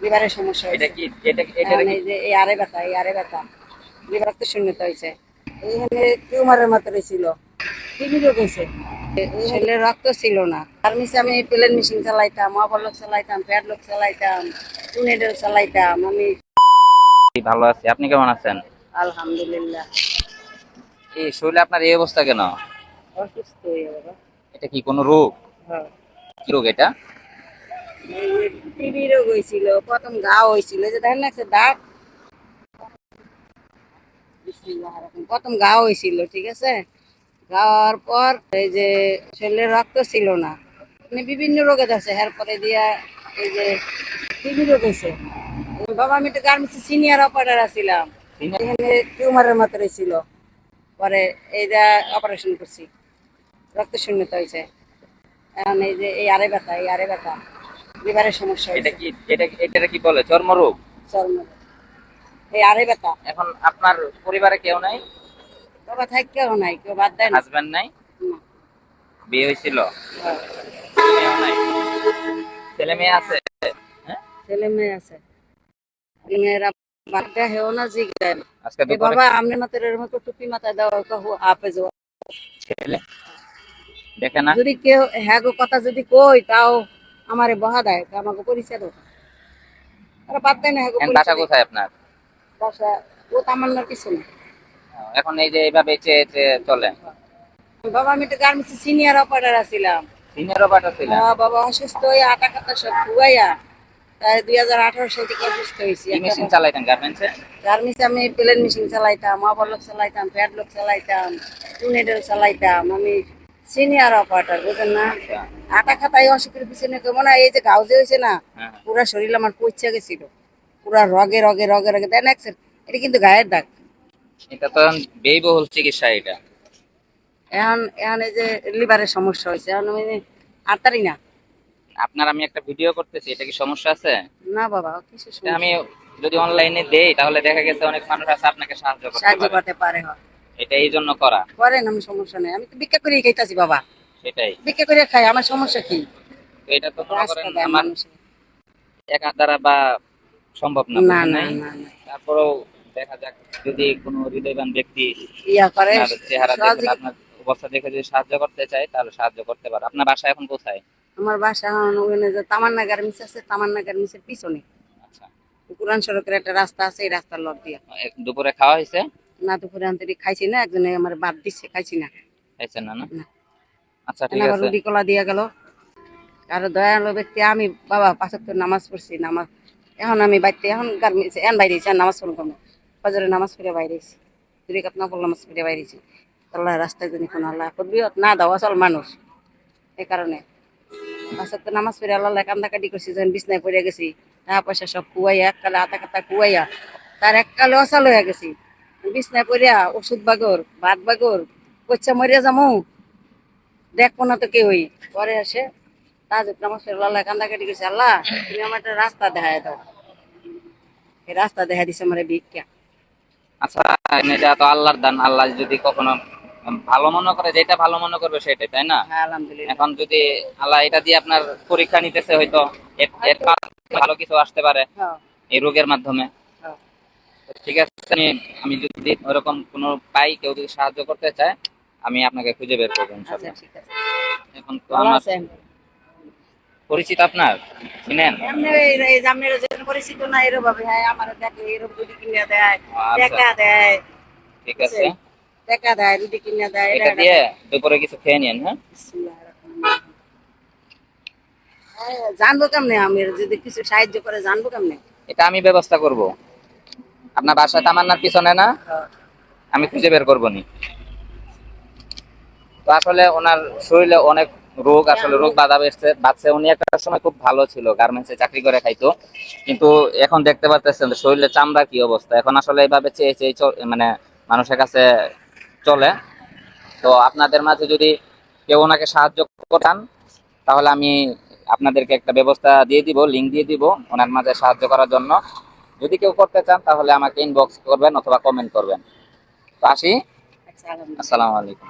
লিভারের সমস্যা এটা হয়েছে। কি এটা এটা এখন কি এই যে এই আরে ব্যথা লিভার রক্ত শূন্যতা হয়েছে। এইখানে টিউমারের মতো ছিল, টিবি রোগ হয়েছে। শরীরে রক্ত ছিল না, তার নিচে আমি প্লেন মেশিন চালাইতাম, অপারলোক চালাইতাম, প্যাডলক চালাইতাম, টুনেডল চালাইতাম আমি। ভালো আছে, আপনি কেমন আছেন? আলহামদুলিল্লাহ। এই শরীরে আপনার এই অবস্থা কেন? অসুস্থ হয়ে বাবা। এটা কি কোনো রোগ? হ্যাঁ, কি রোগ এটা? টিবি রোগ হয়েছিল, প্রথম ঘা হয়েছিল, এই যে দেখেন না একটা দাগ, প্রথম ঘা হয়েছিল, ঠিক আছে। ঘা হওয়ার পর এই যে শরীরে রক্ত ছিল না, মানে বিভিন্ন রোগে আছে, এরপরে দিয়া এই যে টিবি রোগ হয়েছে। বাবা আমি তো গার্মেন্টসে সিনিয়র অপারেটর আছিলাম, এখানে টিউমারের মতো ছিল। পরে এইটা অপারেশন করছি, রক্ত শূন্যতা হয়েছে। এখন এই যে এই আরে ব্যথা লিভারের সমস্যা এটা হয়েছে। কি এটা কি বলে চর্মরোগ? চর্ম, এই আরে ব্যথা। এখন আপনার পরিবারে কেউ নাই? বাবা থাকেও নাই, কেউ বাদ দেয় না। হাজবেন্ড নাই? না। বিয়ে হয়েছিল? হ্যাঁ, মেয়েও নাই? ছেলে মেয়ে আছে? হ্যাঁ। ছেলে মেয়ে আছে। মেয়েরা বাদ দেয় হেও না, জিগায় না। আজকে এ দুপুরে বাবা আমনে মাতের মতো টুপি মাথায় দেওয়া কাহু হাফেজ। ছেলে দেখে না? যদি কেউ হ্যাঁ গো কথা যদি কই তাও আমারে বহা দেয়, তা আমাকে পরিচয় দাও। ওরা বাদ দেয় না, হ্যাঁ গো এখন বাসা পরিচয় দেয়। কোথায় আপনার? বাসা ও তামান্নার পিছনে। এখন এই যে এইভাবে চেয়ে চেয়ে চলেন? বাবা আমি তো গার্মেন্টসে সিনিয়র অপারেটর আছিলাম। সিনিয়র অপারেটর ছিলেন? বাবা অসুস্থ হয়ে আটা খাতা সব খুয়াইয়া তাই 2018 সাল থেকে অসুস্থ হয়েছি। কি একটা মেশিন চালাইতেন গার্মেন্টসে? গার্মেন্টসে আমি প্লেন মেশিন চালাইতাম, অপারলোক চালাইতাম, প্যাডলক চালাইতাম, টুনেডল চালাইতাম আমি। সিনিয়র অপারেটর বুঝেন না। আচ্ছা। আটা খাতায় অসুখের পিছনে কেমন এই যে গাউজে হয়েছে না, হ্যাঁ। পুরা শরীর আমার পচে গেছিল, পুরা রগে রগে রগে রগে দেন একসের। এটা কিন্তু গায়ের দাগ। এটা তো ব্যয়বহুল চিকিৎসা এটা। এখন এখন এই যে লিভারের সমস্যা হয়েছে, এখন আমি আতারি না। আপনার আমি একটা ভিডিও করতেছি, এটা কি সমস্যা আছে? না বাবা কিছু এটা আমি সমস্যা নেই। যদি অনলাইনে দেই তাহলে দেখা গেছে অনেক মানুষ আছে আপনাকে সাহায্য করতে সাহায্য পারে। করতে পারে, হয়। এটা এই জন্য করা। করেন, আমি সমস্যা নেই, আমি তো ভিক্ষা করেই খাইতাছি বাবা। সেটাই। ভিক্ষা করে খাই, আমার সমস্যা কি? তো এটা তো মনে করেন রাস্তা দেয় আমার মানুষের। একা দ্বারা বা সম্ভব না, না বুঝেন না নাই? না না, তারপরেও দেখা যাক, যদি কোনো হৃদয়বান ব্যক্তি ইয়া করে আপনার চেহারা দেখে বা সহযোগিতা। আপনার অবস্থা দেখে যদি সাহায্য করতে চায় তাহলে সাহায্য করতে পারে। আপনার বাসা এখন কোথায়? আমার বাসা এখন ওখানে যে তামান্না গার্মেন্টস আছে, তামান্না গার্মেন্টসের পিছনে আচ্ছা। পুরান সড়কের একটা রাস্তা আছে, এই রাস্তার লগ দিয়া। দুপুরে খাওয়া হয়েছে? না দুপুরে আন্তরিক খাইছি না, একজনে আমার বাদ দিচ্ছে, খাইছি না। খাইছেন না না? না। আচ্ছা এনে ঠিক আবার আছে। রুটি কলা দিয়া গেল। আর দয়ালু ব্যক্তি আমি বাবা, 5 ওয়াক্ত নামাজ পড়ছি, নামাজ এখন আমি বাইতে এখন গার্মেন্টস এখন বাইরেছি, আর নামাজ পড়ব না। ফজরে নামাজ পড়ে বাইরেছি, 2 রাকাত নফল নামাজ পড়ে বাইরেছি। আল্লাহ রাস্তায় জানি কোন আল্লাহ করবি না দাও আসল মানুষ, এই কারণে 5 ওয়াক্ত নামাজ পড়ে আল্লাহ কান্দাকাটি করছি, যখন বিছনায় পড়ে গেছি, টাকা পয়সা সব কুয়াইয়া এককালে আতা কাতা কুয়াইয়া তার এককালে অসাল হয়ে গেছি। বিছনায় পড়িয়া ওষুধ বাগর ভাত বাগর পয়সা মরিয়া যামু, দেখবো না তো কেউই। পরে আসে তাহাজ্জুদ নামাজ পড়ে আল্লাহ কান্দাকাটি করছি, আল্লাহ তুমি আমার একটা রাস্তা দেখায় দাও। এই রাস্তা দেখা দিছে আমার ভিক্ষা। আচ্ছা, এটা তো আল্লাহর দান। আল্লাহ যদি কখনো ভালো মনে করে, যেটা ভালো মনে করবে সেটাই, তাই না? হ্যাঁ আলহামদুলিল্লাহ। এখন যদি আল্লাহ এটা দিয়ে আপনার পরীক্ষা নিতেছে, হয়তো এর হয়তো। ভালো কিছু আসতে পারে হ্যাঁ। এই রোগের মাধ্যমে। হ্যাঁ। তো ঠিক আছে, আমি যদি ওরকম কোনো পাই, কেউ যদি সাহায্য করতে চায়, আমি আপনাকে খুঁজে বের করবো আচ্ছা ইনশাল্লাহ। ঠিক আছে। এখন তো ভালো আমার আছেন? পরিচিত আপনার, চিনেন? এমনি এই যে আপনার যেন পরিচিত না এরকম ভাবে, হ্যাঁ আমার দেখে এরকম রুটি কিনে দেয়, আচ্ছা টাকা দেয়, ঠিক আছে। বুঝছেন? টাকা দেয়, রুটি কিনে দেয়, এটা এটা এটা দিয়ে দেয়। দুপুরে কিছু খেয়ে নিন, হ্যাঁ? বিসমিল্লাহির রহমানির রহিম। জানবো কেমনে আমি যদি কিছু সাহায্য করে, জানবো কেমনে? এটা আমি ব্যবস্থা করব। আপনার বাসা তামান্নার পিছনে না? হ্যাঁ। আমি খুঁজে বের করবো নি। তো আসলে ওনার শরীরে অনেক রোগ, আসলে রোগ বাধা বাঁচছে। উনি একটা সময় খুব ভালো ছিল, গার্মেন্টসে চাকরি করে খাইতো, কিন্তু এখন দেখতে পাচ্ছেন শরীরের চামড়া কি অবস্থা। এখন আসলে এইভাবে চেয়ে চেয়ে মানে মানুষের কাছে চলে। তো আপনাদের মাঝে যদি কেউ ওনাকে সাহায্য করেন তাহলে আমি আপনাদেরকে একটা ব্যবস্থা দিয়ে দিব, লিঙ্ক দিয়ে দিব ওনার মাঝে সাহায্য করার জন্য। যদি কেউ করতে চান তাহলে আমাকে ইনবক্স করবেন অথবা কমেন্ট করবেন। তো আসি। আচ্ছা আলহামদুলিল্লাহ। আসসালামু আলাইকুম।